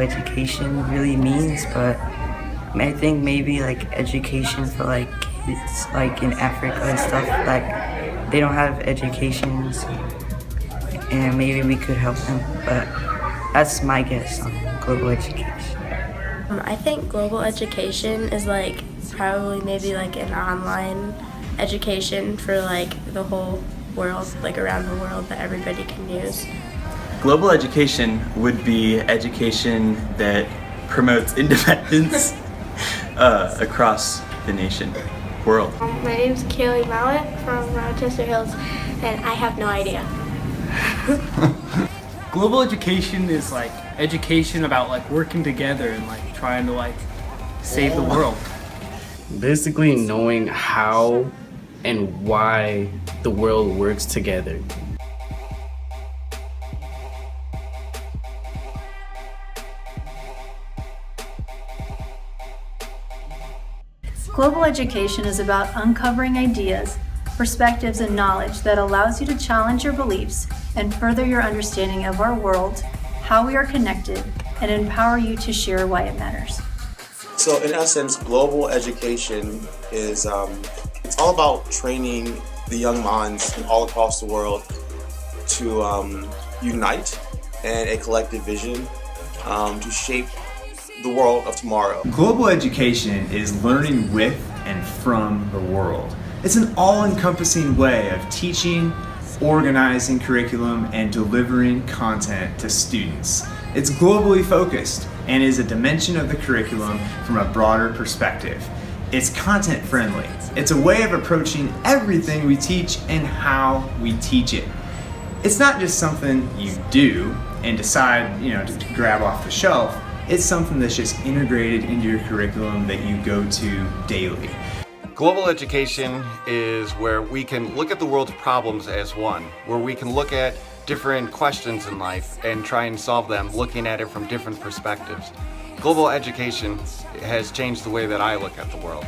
education really means, but I think maybe like education for like kids like in Africa and stuff, like they don't have educations, and maybe we could help them. But that's my guess on global education. I think global education is like probably maybe like an online education for like the whole world, like around the world that everybody can use. Global education would be education that promotes independence across the nation, world. My name's Kaylee Mallett from Rochester Hills, and I have no idea. Global education is like education about like working together and like trying to like save the world. Basically knowing how and why the world works together. Global education is about uncovering ideas, perspectives, and knowledge that allows you to challenge your beliefs and further your understanding of our world, how we are connected, and empower you to share why it matters. So in essence, global education is it's all about training the young minds from all across the world to unite in a collective vision to shape the world of tomorrow. Global education is learning with and from the world. It's an all-encompassing way of teaching, organizing curriculum, and delivering content to students. It's globally focused and is a dimension of the curriculum from a broader perspective. It's content friendly. It's a way of approaching everything we teach and how we teach it. It's not just something you do and decide, to grab off the shelf. It's something that's just integrated into your curriculum that you go to daily. Global education is where we can look at the world's problems as one, where we can look at different questions in life and try and solve them, looking at it from different perspectives. Global education has changed the way that I look at the world.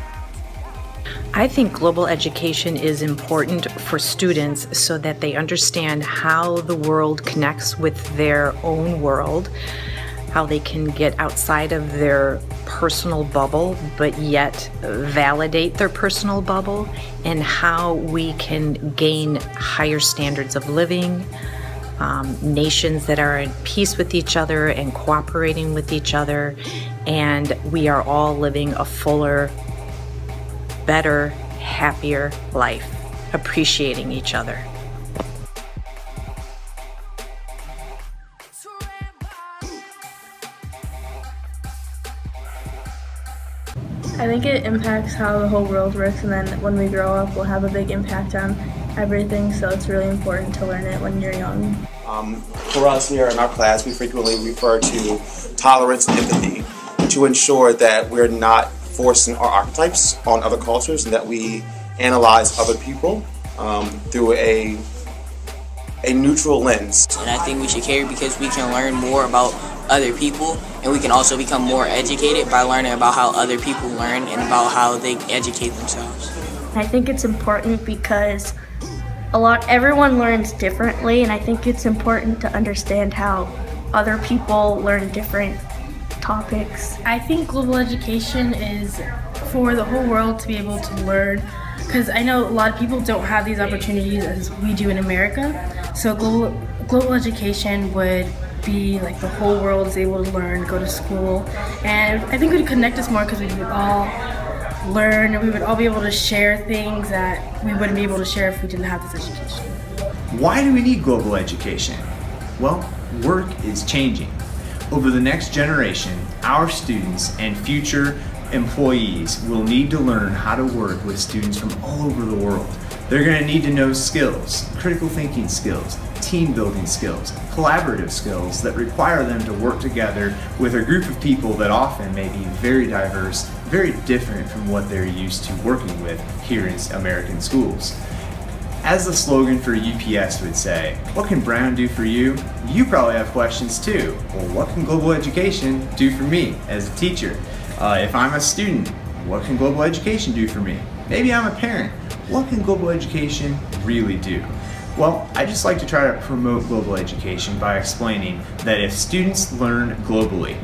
I think global education is important for students so that they understand how the world connects with their own world, how they can get outside of their personal bubble but yet validate their personal bubble, and how we can gain higher standards of living, nations that are at peace with each other and cooperating with each other, and we are all living a fuller, better, happier life, appreciating each other. I think it impacts how the whole world works, and then when we grow up, we'll have a big impact on everything, so it's really important to learn it when you're young. For us here in our class, we frequently refer to tolerance and empathy to ensure that we're not forcing our archetypes on other cultures and that we analyze other people through a neutral lens. And I think we should care because we can learn more about other people, and we can also become more educated by learning about how other people learn and about how they educate themselves. I think it's important because everyone learns differently, and I think it's important to understand how other people learn different topics. I think global education is for the whole world to be able to learn, because I know a lot of people don't have these opportunities as we do in America. So global education would be like the whole world is able to learn, go to school, and I think it would connect us more because we would all learn and we would all be able to share things that we wouldn't be able to share if we didn't have this education. Why do we need global education? Well, work is changing. Over the next generation, our students and future employees will need to learn how to work with students from all over the world. They're going to need to know skills, critical thinking skills, team building skills, collaborative skills that require them to work together with a group of people that often may be very diverse, very different from what they're used to working with here in American schools. As the slogan for UPS would say, what can Brown do for you? You probably have questions too. Well, what can global education do for me as a teacher? If I'm a student, what can global education do for me? Maybe I'm a parent. What can global education really do? Well, I just like to try to promote global education by explaining that if students learn globally,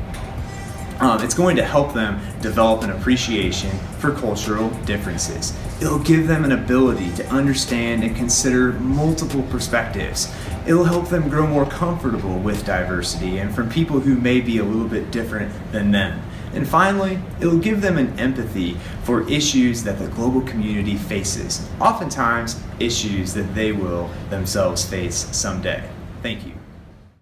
It's going to help them develop an appreciation for cultural differences. It'll give them an ability to understand and consider multiple perspectives. It'll help them grow more comfortable with diversity and from people who may be a little bit different than them. And finally, it'll give them an empathy for issues that the global community faces, oftentimes issues that they will themselves face someday. Thank you.